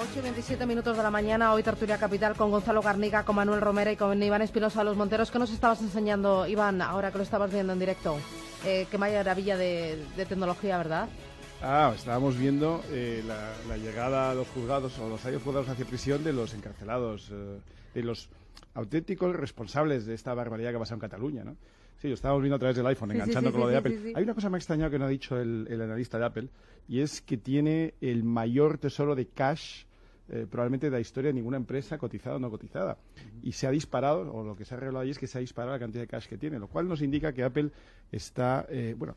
8:27 de la mañana, hoy Tertulia Capital con Gonzalo Garnica, con Manuel Romera y con Iván Espinosa de los Monteros. ¿Qué nos estabas enseñando, Iván, ahora que lo estabas viendo en directo? Qué maravilla de tecnología, ¿verdad? Estábamos viendo la llegada a los juzgados o los años juzgados hacia prisión de los encarcelados, de los auténticos responsables de esta barbaridad que ha pasado en Cataluña, ¿no? Sí, lo estábamos viendo a través del iPhone, enganchando con lo de Apple. Sí. Hay una cosa que me ha extrañado que no ha dicho el analista de Apple, y es que tiene el mayor tesoro de cash probablemente de la historia de ninguna empresa cotizada o no cotizada. Y se ha disparado, o lo que se ha revelado ahí es que se ha disparado la cantidad de cash que tiene, lo cual nos indica que Apple está,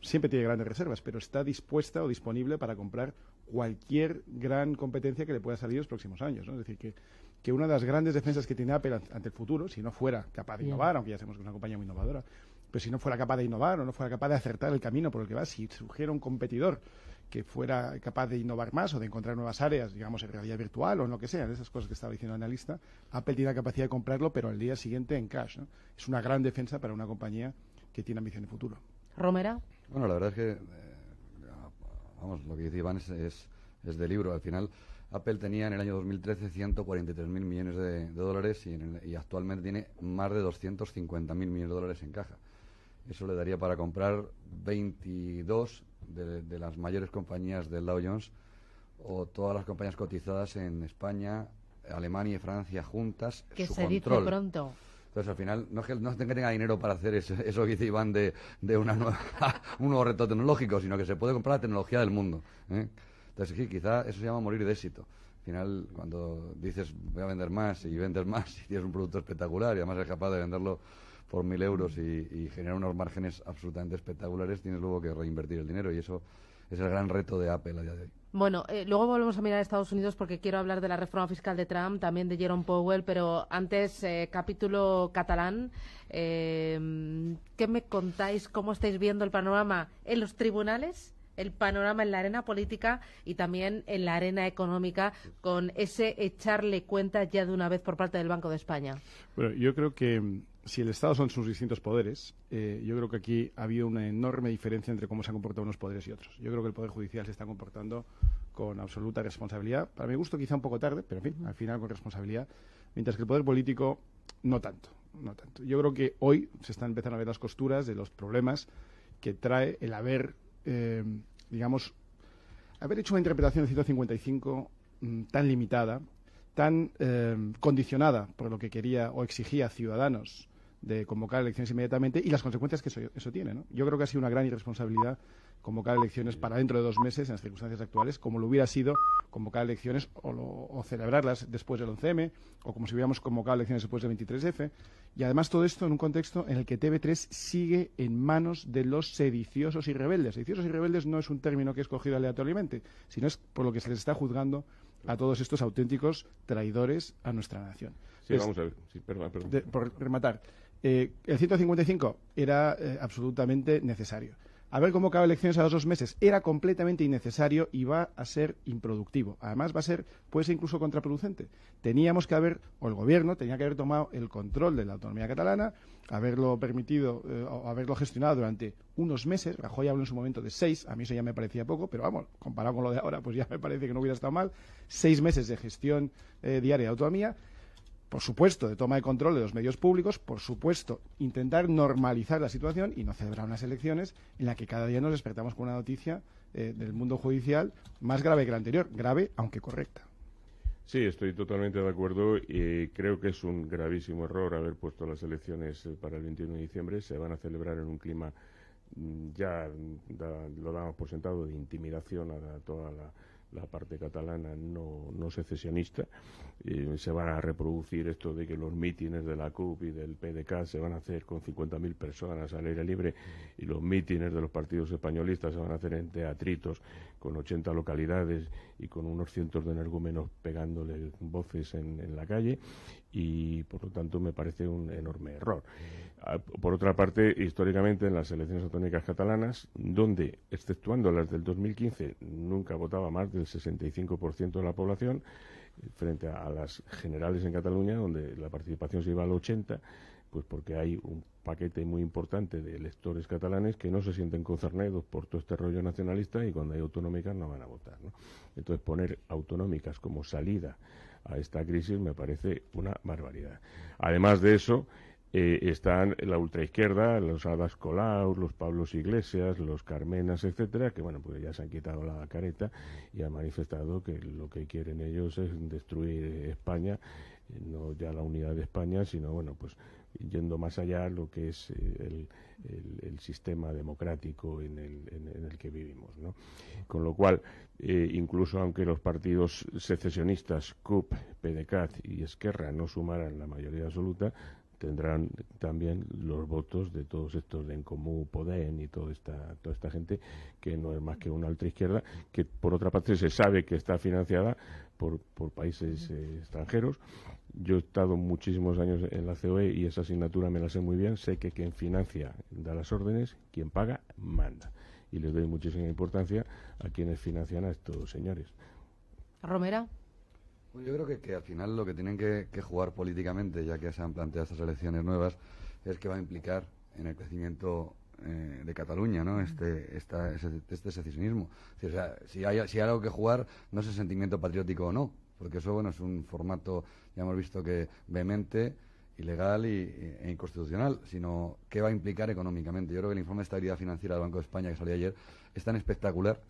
siempre tiene grandes reservas, pero está dispuesta o disponible para comprar cualquier gran competencia que le pueda salir en los próximos años, ¿no? Es decir, que una de las grandes defensas que tiene Apple ante el futuro, si no fuera capaz de innovar, aunque ya sabemos que es una compañía muy innovadora, pero si no fuera capaz de innovar o no fuera capaz de acertar el camino por el que va, si surgiera un competidor que fuera capaz de innovar más o de encontrar nuevas áreas, digamos, en realidad virtual o en lo que sea, de esas cosas que estaba diciendo el analista, Apple tiene la capacidad de comprarlo, pero al día siguiente en cash, ¿no? Es una gran defensa para una compañía que tiene ambición de futuro. ¿Romera? Bueno, la verdad es que, lo que dice Iván es de libro. Al final, Apple tenía en el año 2013 143.000 millones de dólares y actualmente tiene más de 250.000 millones de dólares en caja. Eso le daría para comprar 22 de las mayores compañías del Dow Jones o todas las compañías cotizadas en España, Alemania y Francia juntas. Que su se control. dice pronto. Entonces, al final, no es que tenga dinero para hacer eso que dice Iván de un nuevo reto tecnológico, sino que se puede comprar la tecnología del mundo, ¿eh? Entonces, sí, quizá eso se llama morir de éxito. Al final, cuando dices voy a vender más y vendes más y tienes un producto espectacular y además eres capaz de venderlo por 1.000 euros y generar unos márgenes absolutamente espectaculares, tienes luego que reinvertir el dinero y eso es el gran reto de Apple a día de hoy. Bueno, luego volvemos a mirar a Estados Unidos porque quiero hablar de la reforma fiscal de Trump, también de Jerome Powell, pero antes, capítulo catalán. ¿Qué me contáis? ¿Cómo estáis viendo el panorama en los tribunales? El panorama en la arena política y también en la arena económica, con ese echarle cuenta ya de una vez por parte del Banco de España. Bueno, yo creo que si el Estado son sus distintos poderes, yo creo que aquí ha habido una enorme diferencia entre cómo se han comportado unos poderes y otros. Yo creo que el Poder Judicial se está comportando con absoluta responsabilidad. Para mi gusto quizá un poco tarde, pero en fin, al final con responsabilidad. Mientras que el Poder Político no tanto. Yo creo que hoy se están empezando a ver las costuras de los problemas que trae el haber haber hecho una interpretación del 155 tan limitada, tan condicionada por lo que quería o exigía Ciudadanos de convocar elecciones inmediatamente y las consecuencias que eso tiene, ¿no? Yo creo que ha sido una gran irresponsabilidad convocar elecciones para dentro de 2 meses en las circunstancias actuales, como lo hubiera sido convocar elecciones o celebrarlas después del 11M, o como si hubiéramos convocado elecciones después del 23F. Y además todo esto en un contexto en el que TV3 sigue en manos de los sediciosos y rebeldes. Sediciosos y rebeldes no es un término que he escogido aleatoriamente, sino es por lo que se les está juzgando a todos estos auténticos traidores a nuestra nación. Sí, vamos a ver. Sí, perdón. Por rematar, el 155 era absolutamente necesario. Haber convocado elecciones a los 2 meses era completamente innecesario y va a ser improductivo. Además, puede ser incluso contraproducente. O el gobierno tenía que haber tomado el control de la autonomía catalana, haberlo permitido o haberlo gestionado durante unos meses. Rajoy habló en su momento de 6, a mí eso ya me parecía poco, pero vamos, comparado con lo de ahora, pues ya me parece que no hubiera estado mal. 6 meses de gestión diaria de autonomía. Por supuesto, de toma de control de los medios públicos, por supuesto, intentar normalizar la situación y no celebrar unas elecciones en las que cada día nos despertamos con una noticia del mundo judicial más grave que la anterior, grave aunque correcta. Sí, estoy totalmente de acuerdo y creo que es un gravísimo error haber puesto las elecciones para el 21 de diciembre. Se van a celebrar en un clima, lo damos por sentado, de intimidación a toda la parte catalana no secesionista. Se van a reproducir esto de que los mítines de la CUP y del PDK se van a hacer con 50.000 personas al aire libre y los mítines de los partidos españolistas se van a hacer en teatritos con 80 localidades y con unos cientos de energúmenos pegándole voces en la calle, y por lo tanto me parece un enorme error. Por otra parte, históricamente en las elecciones autonómicas catalanas, donde, exceptuando las del 2015, nunca votaba más del 65% de la población, frente a las generales en Cataluña, donde la participación se iba al 80%, Pues porque hay un paquete muy importante de electores catalanes que no se sienten concernidos por todo este rollo nacionalista y cuando hay autonómicas no van a votar, ¿no? Entonces poner autonómicas como salida a esta crisis me parece una barbaridad. Además de eso, están la ultraizquierda, los Adas Colau, los Pablos Iglesias, los Carmenas, etcétera, que bueno, pues ya se han quitado la careta y han manifestado que lo que quieren ellos es destruir España, no ya la unidad de España, sino bueno, pues yendo más allá lo que es el sistema democrático en el que vivimos, ¿no? Con lo cual, incluso aunque los partidos secesionistas, CUP, PDeCAT y Esquerra no sumaran la mayoría absoluta, tendrán también los votos de todos estos de En Comú, Podem y toda esta gente que no es más que una ultraizquierda, que por otra parte se sabe que está financiada por países extranjeros. Yo he estado muchísimos años en la COE y esa asignatura me la sé muy bien. Sé que quien financia da las órdenes, quien paga manda. Y les doy muchísima importancia a quienes financian a estos señores. Romera. Yo creo que al final lo que tienen que jugar políticamente, ya que se han planteado estas elecciones nuevas, es que va a implicar en el crecimiento de Cataluña, ¿no? Este secesionismo. O sea, si hay algo que jugar, no es el sentimiento patriótico o no, porque eso, bueno, es un formato, ya hemos visto que vehemente, ilegal e inconstitucional, sino qué va a implicar económicamente. Yo creo que el informe de estabilidad financiera del Banco de España que salió ayer es tan espectacular,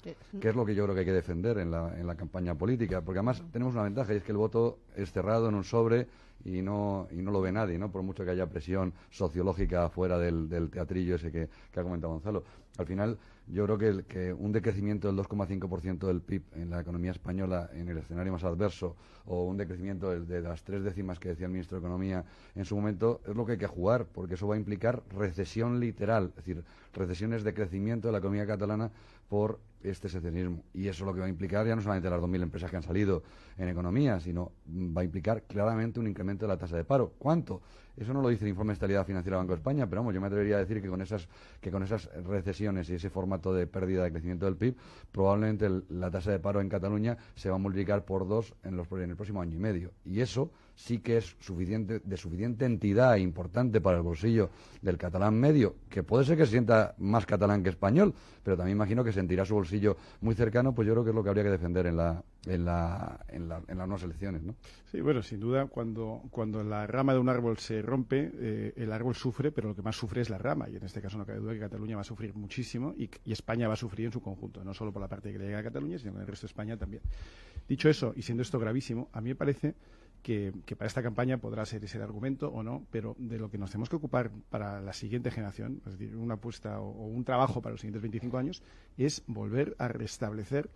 que es lo que yo creo que hay que defender en la campaña política, porque además tenemos una ventaja y es que el voto es cerrado en un sobre y no lo ve nadie, ¿no? Por mucho que haya presión sociológica fuera del teatrillo ese que ha comentado Gonzalo. Al final, yo creo que un decrecimiento del 2,5% del PIB en la economía española en el escenario más adverso, o un decrecimiento de las 3 décimas que decía el ministro de Economía en su momento, es lo que hay que jugar, porque eso va a implicar recesión literal, es decir, recesiones de crecimiento de la economía catalana por este secesionismo. Y eso lo que va a implicar ya no solamente las 2.000 empresas que han salido en economía, sino va a implicar claramente un incremento de la tasa de paro. ¿Cuánto? Eso no lo dice el informe de estabilidad financiera del Banco de España, pero vamos, yo me atrevería a decir que con esas recesiones y ese formato de pérdida de crecimiento del PIB, probablemente la tasa de paro en Cataluña se va a multiplicar por 2 en el próximo año y medio. Y eso sí que es de suficiente entidad e importante para el bolsillo del catalán medio, que puede ser que se sienta más catalán que español, pero también imagino que sentirá su bolsillo muy cercano, pues yo creo que es lo que habría que defender en las nuevas elecciones, ¿no? Sí, bueno, sin duda, cuando la rama de un árbol se rompe, el árbol sufre, pero lo que más sufre es la rama, y en este caso no cabe duda que Cataluña va a sufrir muchísimo y España va a sufrir en su conjunto, no solo por la parte que le llega a Cataluña, sino con el resto de España también. Dicho eso, y siendo esto gravísimo, a mí me parece que para esta campaña podrá ser ese el argumento o no, pero de lo que nos tenemos que ocupar para la siguiente generación, es decir, una apuesta o un trabajo para los siguientes 25 años, es volver a restablecer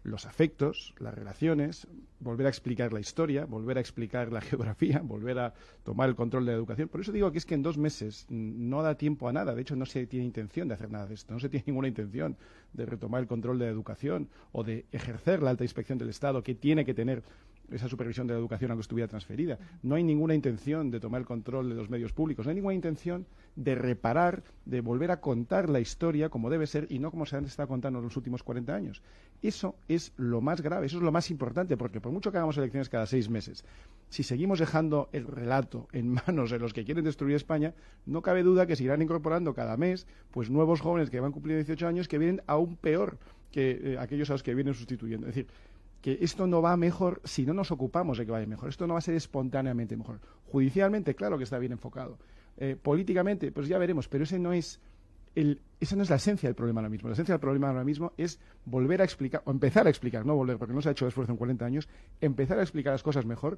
los afectos, las relaciones, volver a explicar la historia, volver a explicar la geografía, volver a tomar el control de la educación. Por eso digo que es que en 2 meses no da tiempo a nada. De hecho, no se tiene intención de hacer nada de esto. No se tiene ninguna intención de retomar el control de la educación o de ejercer la alta inspección del Estado que tiene que tener esa supervisión de la educación aunque estuviera transferida. No hay ninguna intención de tomar el control de los medios públicos. No hay ninguna intención de reparar, de volver a contar la historia como debe ser y no como se han estado contando en los últimos 40 años. Eso es lo más grave, eso es lo más importante, porque por mucho que hagamos elecciones cada 6 meses, si seguimos dejando el relato en manos de los que quieren destruir España, no cabe duda que se irán incorporando cada mes pues nuevos jóvenes que van cumpliendo 18 años que vienen aún peor que aquellos a los que vienen sustituyendo. Es decir, que esto no va mejor si no nos ocupamos de que vaya mejor. Esto no va a ser espontáneamente mejor. Judicialmente, claro que está bien enfocado. Políticamente, pues ya veremos, pero esa no es la esencia del problema ahora mismo. La esencia del problema ahora mismo es volver a explicar, o empezar a explicar, no volver, porque no se ha hecho esfuerzo en 40 años, empezar a explicar las cosas mejor.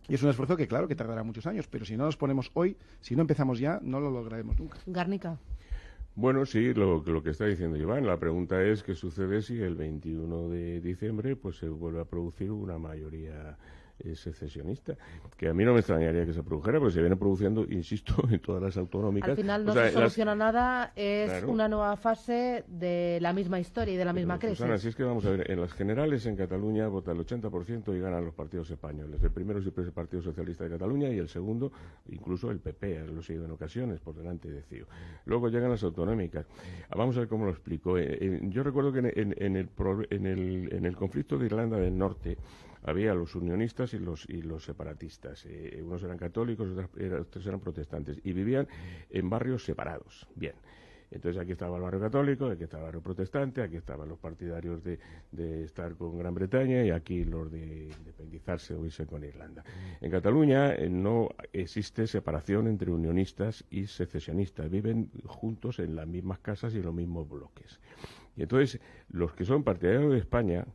Y es un esfuerzo que, claro, que tardará muchos años, pero si no nos ponemos hoy, si no empezamos ya, no lo lograremos nunca. Garnica. Bueno, sí, lo que está diciendo Iván. La pregunta es qué sucede si el 21 de diciembre pues se vuelve a producir una mayoría secesionista, que a mí no me extrañaría que se produjera, porque se viene produciendo, insisto, en todas las autonómicas. Al final no se soluciona nada, es claro, una nueva fase de la misma historia y de la misma crisis. Susana, así es que vamos a ver, en las generales en Cataluña vota el 80% y ganan los partidos españoles. El primero siempre es el Partido Socialista de Cataluña y el segundo, incluso el PP, lo he seguido en ocasiones, por delante de CiU. Luego llegan las autonómicas. Vamos a ver cómo lo explico. Yo recuerdo que en el conflicto de Irlanda del Norte, había los unionistas y los separatistas. Unos eran católicos, otros eran protestantes, y vivían en barrios separados. Bien. Entonces aquí estaba el barrio católico, aquí estaba el barrio protestante, aquí estaban los partidarios de estar con Gran Bretaña y aquí los de independizarse o irse con Irlanda. En Cataluña no existe separación entre unionistas y secesionistas, viven juntos en las mismas casas y en los mismos bloques. Y entonces los que son partidarios de España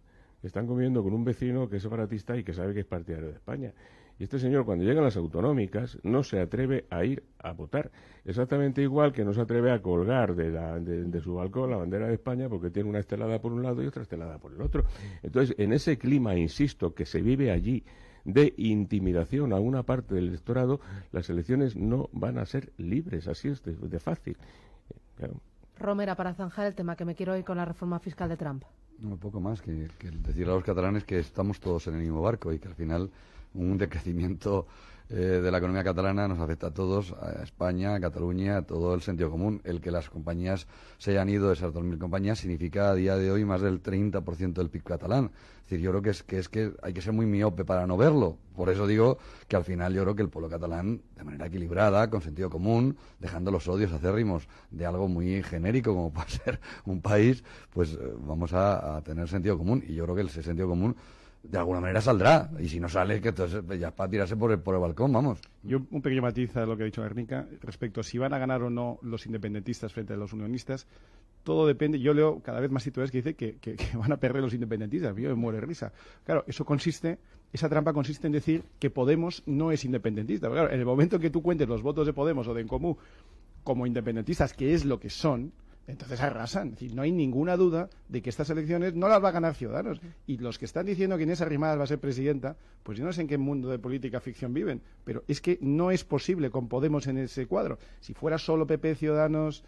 están conviviendo con un vecino que es separatista y que sabe que es partidario de España. Y este señor, cuando llegan las autonómicas, no se atreve a ir a votar. Exactamente igual que no se atreve a colgar de su balcón la bandera de España porque tiene una estelada por un lado y otra estelada por el otro. Entonces, en ese clima, insisto, que se vive allí de intimidación a una parte del electorado, las elecciones no van a ser libres. Así es de fácil. Claro. Romera, para zanjar el tema, que me quiero ir con la reforma fiscal de Trump. No, poco más que decirle a los catalanes que estamos todos en el mismo barco y que al final un decrecimiento de la economía catalana nos afecta a todos, a España, a Cataluña, a todo el sentido común. El que las compañías se hayan ido, esas 2.000 compañías, significa a día de hoy más del 30% del PIB catalán. Es decir, yo creo que hay que ser muy miope para no verlo. Por eso digo que al final yo creo que el pueblo catalán, de manera equilibrada, con sentido común, dejando los odios acérrimos de algo muy genérico como puede ser un país, pues vamos a tener sentido común. Y yo creo que ese sentido común de alguna manera saldrá, y si no sale, que entonces ya es para tirarse por el balcón, vamos. Yo un pequeño matiz a lo que ha dicho Guernica respecto a si van a ganar o no los independentistas frente a los unionistas. Todo depende. Yo leo cada vez más titulares que dice que van a perder los independentistas. Yo me muero de risa. Claro, esa trampa consiste en decir que Podemos no es independentista. Claro, en el momento en que tú cuentes los votos de Podemos o de En Comú como independentistas, que es lo que son, entonces arrasan. Es decir, no hay ninguna duda de que estas elecciones no las va a ganar Ciudadanos. Y los que están diciendo que Inés Arrimadas va a ser presidenta, pues yo no sé en qué mundo de política ficción viven, pero es que no es posible con Podemos en ese cuadro. Si fuera solo PP, Ciudadanos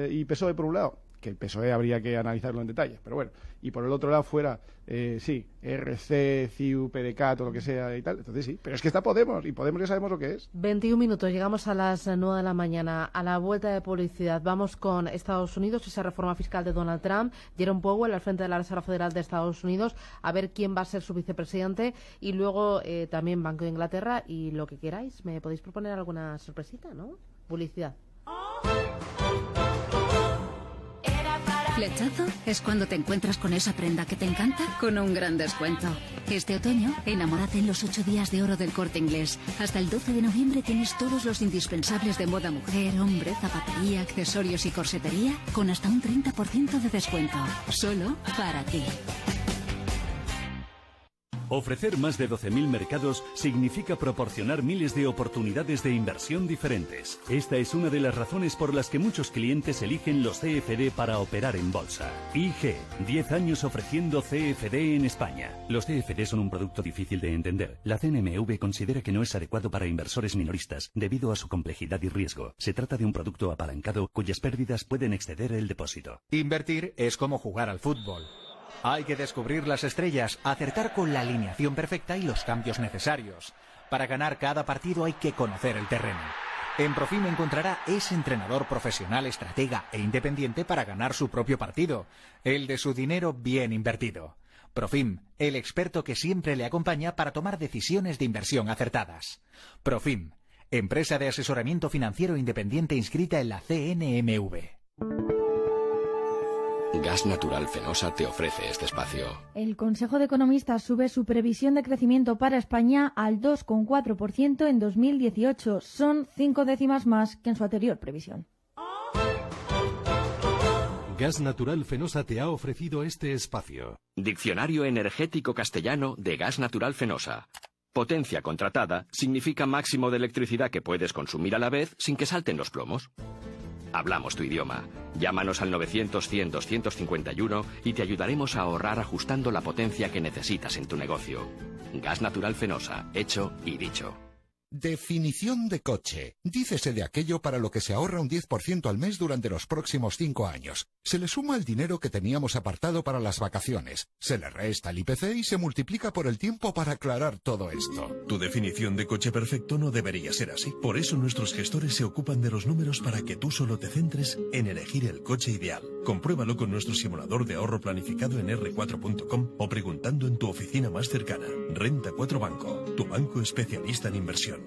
y PSOE por un lado, que el PSOE habría que analizarlo en detalle, pero bueno, y por el otro lado fuera, RC, CIU, PDK, todo lo que sea y tal, entonces sí, pero es que está Podemos, y Podemos ya sabemos lo que es. 21 minutos, llegamos a las 9 de la mañana, a la vuelta de publicidad. Vamos con Estados Unidos, esa reforma fiscal de Donald Trump, Jerome Powell al frente de la Reserva Federal de Estados Unidos, a ver quién va a ser su vicepresidente, y luego también Banco de Inglaterra, y lo que queráis. Me podéis proponer alguna sorpresita, ¿no? Publicidad. Flechazo es cuando te encuentras con esa prenda que te encanta con un gran descuento. Este otoño, enamórate en los 8 días de oro del Corte Inglés. Hasta el 12 de noviembre tienes todos los indispensables de moda mujer, hombre, zapatería, accesorios y corsetería con hasta un 30% de descuento. Solo para ti. Ofrecer más de 12.000 mercados significa proporcionar miles de oportunidades de inversión diferentes. Esta es una de las razones por las que muchos clientes eligen los CFD para operar en bolsa. IG, 10 años ofreciendo CFD en España. Los CFD son un producto difícil de entender. La CNMV considera que no es adecuado para inversores minoristas debido a su complejidad y riesgo. Se trata de un producto apalancado cuyas pérdidas pueden exceder el depósito. Invertir es como jugar al fútbol. Hay que descubrir las estrellas, acertar con la alineación perfecta y los cambios necesarios. Para ganar cada partido hay que conocer el terreno. En Profim encontrará ese entrenador profesional, estratega e independiente para ganar su propio partido, el de su dinero bien invertido. Profim, el experto que siempre le acompaña para tomar decisiones de inversión acertadas. Profim, empresa de asesoramiento financiero independiente inscrita en la CNMV. Gas Natural Fenosa te ofrece este espacio. El Consejo de Economistas sube su previsión de crecimiento para España al 2,4% en 2018. Son 5 décimas más que en su anterior previsión. Gas Natural Fenosa te ha ofrecido este espacio. Diccionario energético castellano de Gas Natural Fenosa. Potencia contratada significa máximo de electricidad que puedes consumir a la vez sin que salten los plomos. Hablamos tu idioma. Llámanos al 900-100-251 y te ayudaremos a ahorrar ajustando la potencia que necesitas en tu negocio. Gas Natural Fenosa, hecho y dicho. Definición de coche. Dícese de aquello para lo que se ahorra un 10% al mes durante los próximos 5 años. Se le suma el dinero que teníamos apartado para las vacaciones. Se le resta el IPC y se multiplica por el tiempo para aclarar todo esto. Tu definición de coche perfecto no debería ser así. Por eso nuestros gestores se ocupan de los números para que tú solo te centres en elegir el coche ideal. Compruébalo con nuestro simulador de ahorro planificado en r4.com o preguntando en tu oficina más cercana. Renta 4 Banco, tu banco especialista en inversión.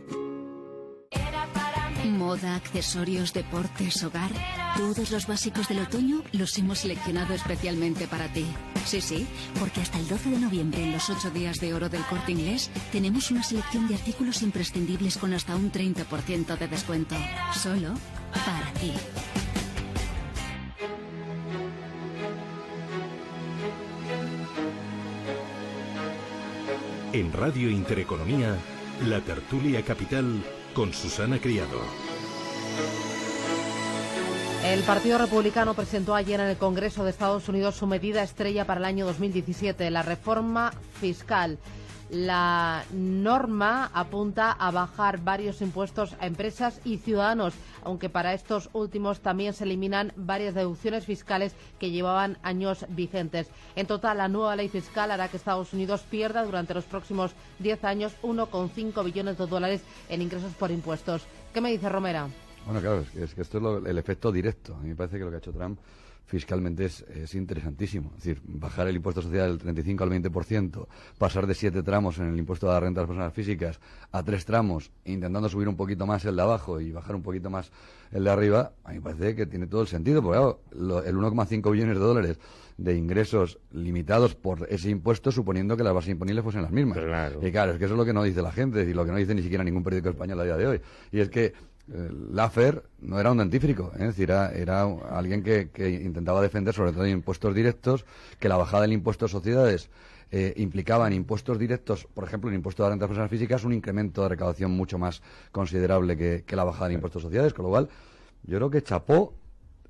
Moda, accesorios, deportes, hogar. Todos los básicos del otoño los hemos seleccionado especialmente para ti. Sí, porque hasta el 12 de noviembre, en los 8 días de oro del Corte Inglés, tenemos una selección de artículos imprescindibles con hasta un 30% de descuento. Solo para ti. En Radio Intereconomía, la tertulia capital con Susana Criado. El Partido Republicano presentó ayer en el Congreso de Estados Unidos su medida estrella para el año 2017, la reforma fiscal. La norma apunta a bajar varios impuestos a empresas y ciudadanos, aunque para estos últimos también se eliminan varias deducciones fiscales que llevaban años vigentes. En total, la nueva ley fiscal hará que Estados Unidos pierda durante los próximos 10 años 1,5 billones de dólares en ingresos por impuestos. ¿Qué me dice Romera? Bueno, claro, es que esto es el efecto directo. A mí me parece que lo que ha hecho Trump fiscalmente es interesantísimo. Es decir, bajar el impuesto social del 35 al 20%, pasar de 7 tramos en el impuesto de la renta de las personas físicas a 3 tramos, intentando subir un poquito más el de abajo y bajar un poquito más el de arriba, a mí me parece que tiene todo el sentido, porque claro, el 1,5 billones de dólares de ingresos limitados por ese impuesto, suponiendo que las bases imponibles fuesen las mismas. Claro. Y claro, es que eso es lo que no dice la gente, y lo que no dice ni siquiera ningún periódico español a día de hoy. Y es que Laffer no era un dentífrico, es decir, era alguien que intentaba defender sobre todo impuestos directos, que la bajada del impuesto a sociedades implicaba en impuestos directos, por ejemplo, en impuesto de la renta de las personas físicas, un incremento de recaudación mucho más considerable que la bajada del impuesto a sociedades, con lo cual yo creo que chapó,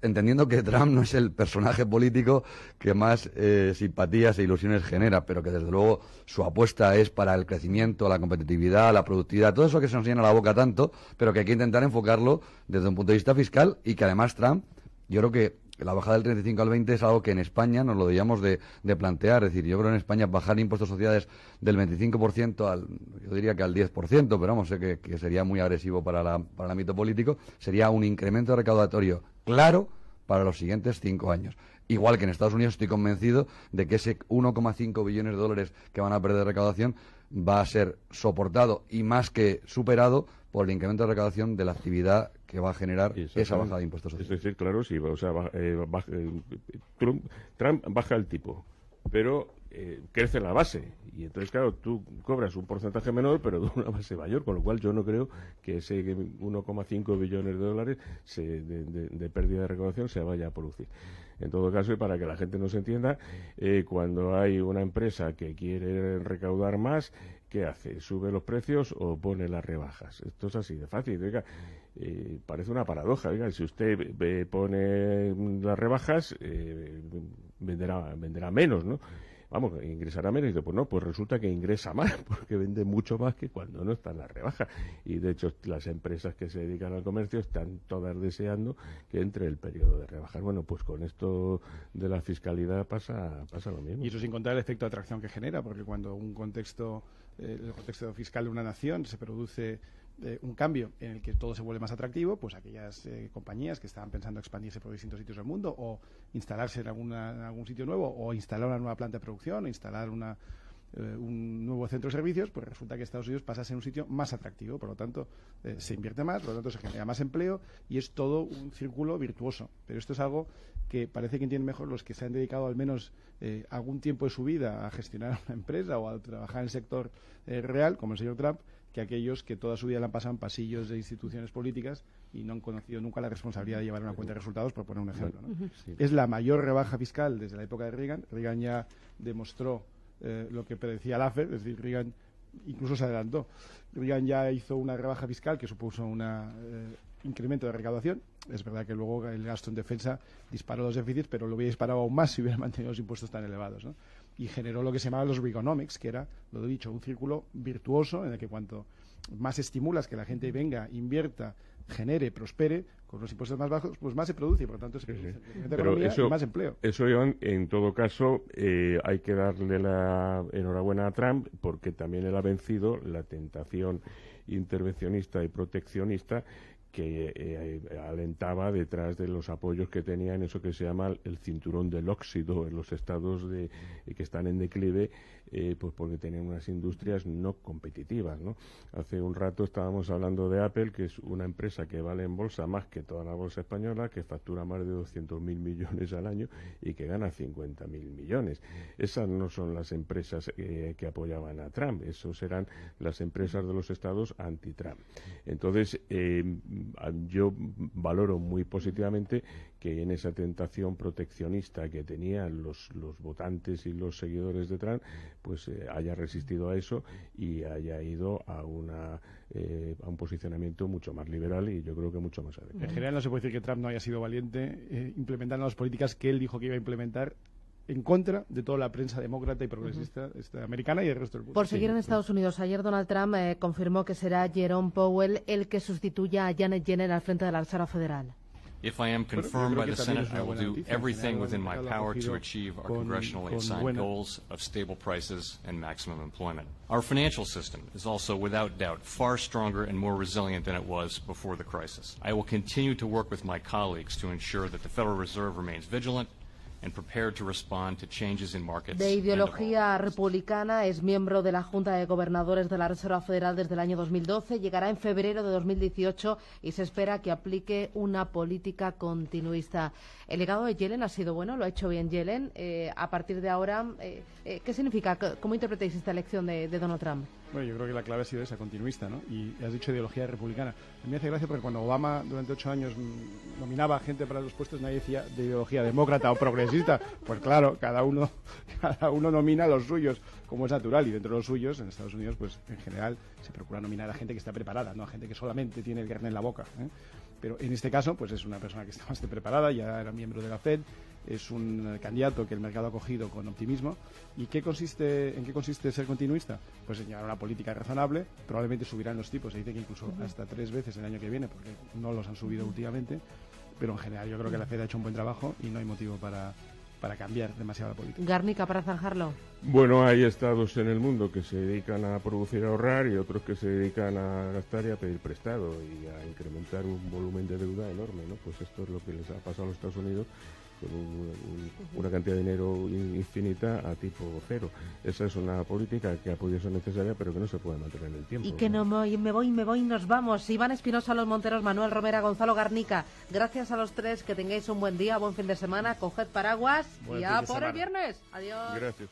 entendiendo que Trump no es el personaje político que más simpatías e ilusiones genera, pero que desde luego su apuesta es para el crecimiento, la competitividad, la productividad, todo eso que se nos llena la boca tanto, pero que hay que intentar enfocarlo desde un punto de vista fiscal, y que además Trump, yo creo que la bajada del 35 al 20 es algo que en España nos lo debíamos de plantear. Es decir, yo creo que en España bajar impuestos a sociedades del 25% yo diría que al 10%, pero vamos, sé que sería muy agresivo para el ámbito político, sería un incremento recaudatorio claro para los siguientes 5 años. Igual que en Estados Unidos estoy convencido de que ese 1,5 billones de dólares que van a perder de recaudación va a ser soportado y más que superado por el incremento de recaudación de la actividad que va a generar esa bajada de impuestos sociales. Es decir, claro, sí, o sea, Trump baja el tipo, pero crece la base, y entonces, claro, tú cobras un porcentaje menor, pero de una base mayor, con lo cual yo no creo que ese 1,5 billones de dólares de pérdida de recaudación se vaya a producir. En todo caso, y para que la gente nos entienda, cuando hay una empresa que quiere recaudar más, ¿qué hace? ¿Sube los precios o pone las rebajas? Esto es así de fácil. Oiga, parece una paradoja. Oiga, si usted pone las rebajas, venderá menos, ¿no? Vamos, ingresará menos. Y dice, pues no, pues resulta que ingresa más, porque vende mucho más que cuando no está en la rebaja. Y de hecho, las empresas que se dedican al comercio están todas deseando que entre el periodo de rebajas. Bueno, pues con esto de la fiscalidad pasa lo mismo. Y eso sin contar el efecto de atracción que genera, porque cuando el contexto fiscal de una nación se produce un cambio en el que todo se vuelve más atractivo, pues aquellas compañías que estaban pensando expandirse por distintos sitios del mundo, o instalarse en algún sitio nuevo, o instalar una nueva planta de producción, o instalar un nuevo centro de servicios, pues resulta que Estados Unidos pasa a ser un sitio más atractivo, por lo tanto se invierte más, por lo tanto se genera más empleo, y es todo un círculo virtuoso. Pero esto es algo que parece que entienden mejor los que se han dedicado al menos algún tiempo de su vida a gestionar una empresa o a trabajar en el sector real, como el señor Trump, que aquellos que toda su vida la han pasado en pasillos de instituciones políticas y no han conocido nunca la responsabilidad de llevar una cuenta de resultados, por poner un ejemplo, ¿no? Sí. Es la mayor rebaja fiscal desde la época de Reagan. Reagan ya demostró lo que predecía Laffer, es decir, Reagan incluso se adelantó. Reagan ya hizo una rebaja fiscal que supuso un incremento de recaudación. Es verdad que luego el gasto en defensa disparó los déficits, pero lo hubiera disparado aún más si hubiera mantenido los impuestos tan elevados, ¿no? y generó lo que se llamaba los Reaganomics, que era, lo he dicho, un círculo virtuoso en el que cuanto más estimulas que la gente venga, invierta, genere, prospere, con los impuestos más bajos, pues más se produce y por lo tanto se produce economía y más empleo. Eso, Iván, en todo caso, hay que darle la enhorabuena a Trump porque también él ha vencido la tentación intervencionista y proteccionista que alentaba detrás de los apoyos que tenía en eso que se llama el cinturón del óxido en los estados que están en declive, pues porque tenían unas industrias no competitivas, ¿no? Hace un rato estábamos hablando de Apple, que es una empresa que vale en bolsa más que toda la bolsa española, que factura más de 200.000 millones al año y que gana 50.000 millones. Esas no son las empresas que apoyaban a Trump, esos eran las empresas de los estados anti-Trump. Entonces, yo valoro muy positivamente que en esa tentación proteccionista que tenían los votantes y los seguidores de Trump, pues haya resistido a eso y haya ido a un posicionamiento mucho más liberal y yo creo que mucho más adecuado. En general no se puede decir que Trump no haya sido valiente implementando las políticas que él dijo que iba a implementar en contra de toda la prensa demócrata y progresista americana y el resto del mundo. Por seguir en Estados Unidos, ayer Donald Trump confirmó que será Jerome Powell el que sustituya a Janet Yellen al frente de la Reserva Federal. If I am confirmed by the Senate, I will do everything within my power to achieve our congressionally assigned goals of stable prices and maximum employment. Our financial system is also, without doubt, far stronger and more resilient than it was before the crisis. I will continue to work with my colleagues to ensure that the Federal Reserve remains vigilant and prepared to respond to changes in markets. De ideología republicana, es miembro de la Junta de Gobernadores de la Reserva Federal desde el año 2012, llegará en febrero de 2018 y se espera que aplique una política continuista. El legado de Yellen ha sido bueno, lo ha hecho bien Yellen. A partir de ahora, ¿qué significa? ¿Cómo interpretáis esta elección de Donald Trump? Bueno, yo creo que la clave ha sido esa, continuista, ¿no? Y has dicho ideología republicana. A mí me hace gracia porque cuando Obama durante 8 años nominaba a gente para los puestos, nadie decía de ideología demócrata o progresista. Pues claro, cada uno nomina a los suyos, como es natural. Y dentro de los suyos, en Estados Unidos, pues en general se procura nominar a gente que está preparada, no a gente que solamente tiene el carné en la boca, ¿eh? Pero en este caso, pues es una persona que está bastante preparada, ya era miembro de la FED, es un candidato que el mercado ha acogido con optimismo. ¿Y en qué consiste ser continuista? Pues señalar una política razonable, probablemente subirán los tipos, se dice que incluso hasta 3 veces el año que viene, porque no los han subido últimamente, pero en general yo creo que la FED ha hecho un buen trabajo y no hay motivo para cambiar demasiado la política. Garnica, para zanjarlo. Bueno, hay estados en el mundo que se dedican a producir y ahorrar y otros que se dedican a gastar y a pedir prestado y a incrementar un volumen de deuda enorme, ¿no? Pues esto es lo que les ha pasado a los Estados Unidos con una cantidad de dinero infinita a tipo cero. Esa es una política que ha podido ser necesaria pero que no se puede mantener en el tiempo. Y que no me voy, nos vamos. Iván Espinosa, Los Monteros, Manuel Romera, Gonzalo Garnica. Gracias a los tres, que tengáis un buen día, buen fin de semana, coged paraguas y ya por el viernes. Adiós. Gracias.